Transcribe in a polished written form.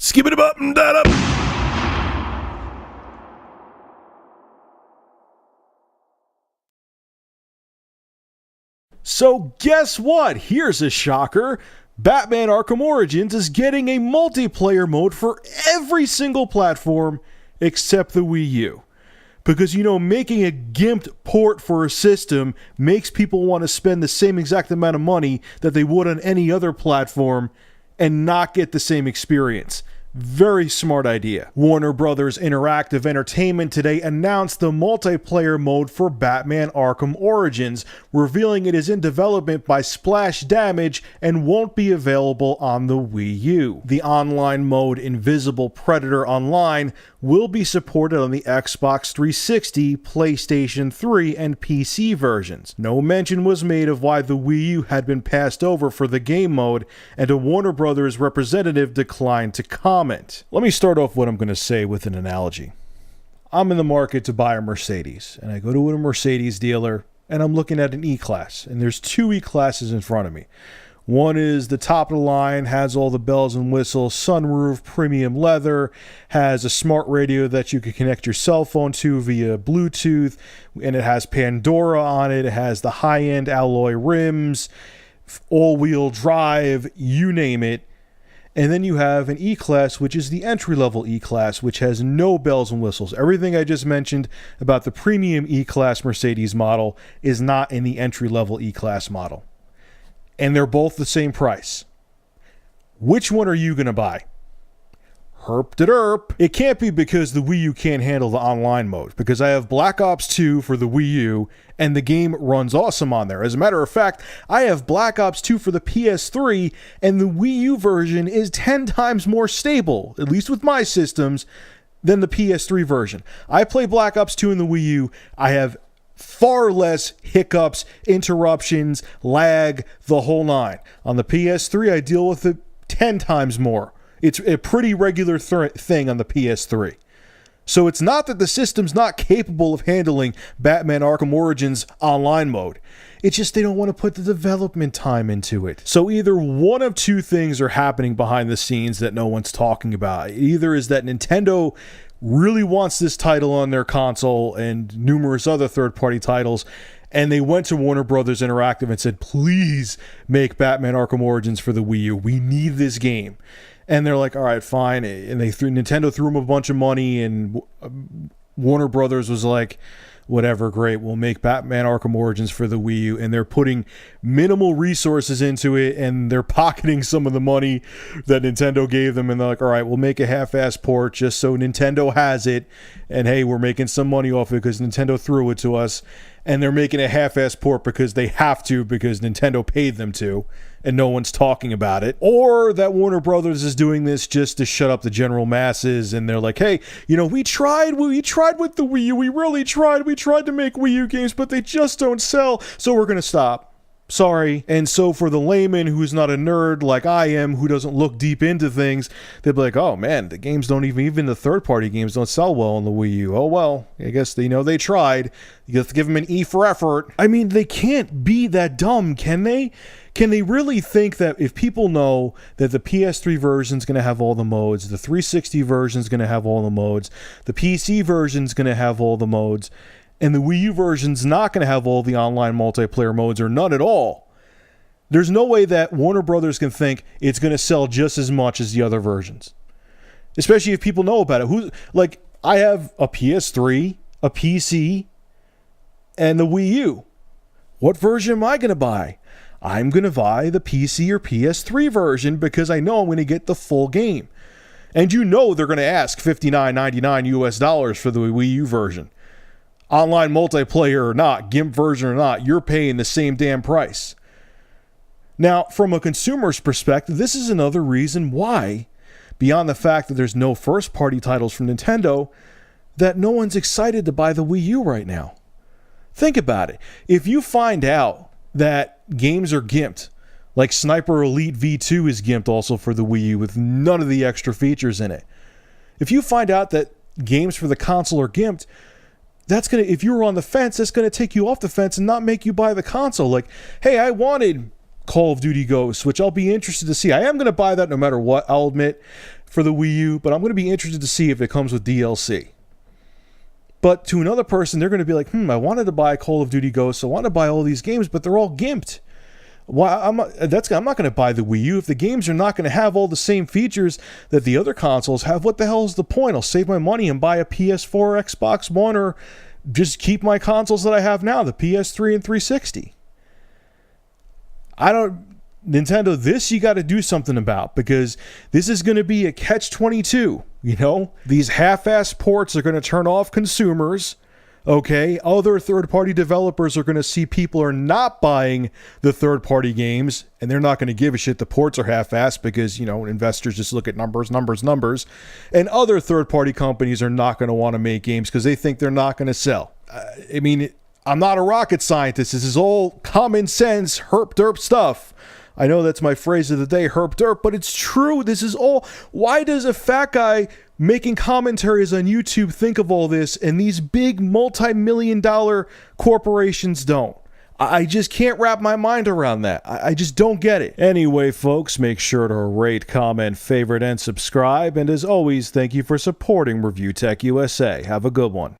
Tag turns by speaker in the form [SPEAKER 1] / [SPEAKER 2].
[SPEAKER 1] Skip it up and that up. So guess what? Here's a shocker. Batman Arkham Origins is getting a multiplayer mode for every single platform except the Wii U. Because, making a gimped port for a system makes people want to spend the same exact amount of money that they would on any other platform and not get the same experience. Very smart idea. Warner Brothers Interactive Entertainment today announced the multiplayer mode for Batman Arkham Origins, revealing it is in development by Splash Damage and won't be available on the Wii U. The online mode Invisible Predator Online will be supported on the Xbox 360, PlayStation 3, and PC versions. No mention was made of why the Wii U had been passed over for the game mode, and a Warner Brothers representative declined to comment. Let me start off what I'm going to say with an analogy. I'm in the market to buy a Mercedes, and I go to a Mercedes dealer, and I'm looking at an E-Class, and there's two E-Classes in front of me. One is the top of the line, has all the bells and whistles, sunroof, premium leather, has a smart radio that you can connect your cell phone to via Bluetooth, and it has Pandora on it. It has the high-end alloy rims, all-wheel drive, you name it. And then you have an E-Class, which is the entry-level E-Class, which has no bells and whistles. Everything I just mentioned about the premium E-Class Mercedes model is not in the entry-level E-Class model. And they're both the same price. Which one are you going to buy? Herp-de-derp. It can't be because the Wii U can't handle the online mode, because I have Black Ops 2 for the Wii U, and the game runs awesome on there. As a matter of fact, I have Black Ops 2 for the PS3, and the Wii U version is 10 times more stable, at least with my systems, than the PS3 version. I play Black Ops 2 in the Wii U. I have far less hiccups, interruptions, lag, the whole nine. On the PS3, I deal with it 10 times more. It's a pretty regular thing on the PS3. So it's not that the system's not capable of handling Batman Arkham Origins online mode. It's just they don't want to put the development time into it. So either one of two things are happening behind the scenes that no one's talking about. Either is that Nintendo really wants this title on their console and numerous other third-party titles, and they went to Warner Brothers Interactive and said, please make Batman Arkham Origins for the Wii U. We need this game. And they're like, all right, fine. And Nintendo threw them a bunch of money, and Warner Brothers was like, whatever, great, we'll make Batman Arkham Origins for the Wii U. And they're putting minimal resources into it, and they're pocketing some of the money that Nintendo gave them. And they're like, all right, we'll make a half-ass port just so Nintendo has it. And hey, we're making some money off it because Nintendo threw it to us. And they're making a half-ass port because they have to, because Nintendo paid them to, and no one's talking about it. Or that Warner Brothers is doing this just to shut up the general masses, and they're like, hey, we tried with the Wii U, we really tried to make Wii U games, but they just don't sell, so we're gonna stop. Sorry. And so for the layman who's not a nerd like I am, who doesn't look deep into things, they'll be like, oh man, the games don't even the third-party games don't sell well on the Wii U. Oh well, I guess they tried. You have to give them an E for effort. I mean, they can't be that dumb, can they? Can they really think that if people know that the PS3 version is going to have all the modes, the 360 version is going to have all the modes, the PC version is going to have all the modes, and the Wii U version's not going to have all the online multiplayer modes or none at all, there's no way that Warner Brothers can think it's going to sell just as much as the other versions. Especially if people know about it. I have a PS3, a PC, and the Wii U. What version am I going to buy? I'm going to buy the PC or PS3 version because I know I'm going to get the full game. And they're going to ask $59.99 US for the Wii U version. Online multiplayer or not, GIMP version or not, you're paying the same damn price. Now, from a consumer's perspective, this is another reason why, beyond the fact that there's no first-party titles from Nintendo, that no one's excited to buy the Wii U right now. Think about it. If you find out that games are gimped, like Sniper Elite V2 is gimped also for the Wii U with none of the extra features in it. If you find out that games for the console are gimped, if you were on the fence, that's going to take you off the fence and not make you buy the console. Like, hey, I wanted Call of Duty Ghosts, which I'll be interested to see. I am going to buy that no matter what, I'll admit. for the Wii U, but I'm going to be interested to see if it comes with DLC. But to another person, they're going to be like, I wanted to buy Call of Duty Ghosts, I want to buy all these games, but they're all gimped. Why I'm not going to buy the Wii U if the games are not going to have all the same features that the other consoles have. What the hell is the point? I'll save my money and buy a PS4 or Xbox One, or just keep my consoles that I have now, the PS3 and 360. Nintendo, this you got to do something about, because this is going to be a catch-22. These half-ass ports are going to turn off consumers. Okay, other third-party developers are going to see people are not buying the third-party games, and they're not going to give a shit the ports are half-assed because, investors just look at numbers. And other third-party companies are not going to want to make games because they think they're not going to sell. I'm not a rocket scientist. This is all common sense, herp-derp stuff. I know that's my phrase of the day, herp-derp, but it's true. This is all... Why does a fat guy making commentaries on YouTube think of all this, and these big multi-million-dollar corporations don't? I just can't wrap my mind around that. I just don't get it. Anyway, folks, make sure to rate, comment, favorite, and subscribe. And as always, thank you for supporting Review Tech USA. Have a good one.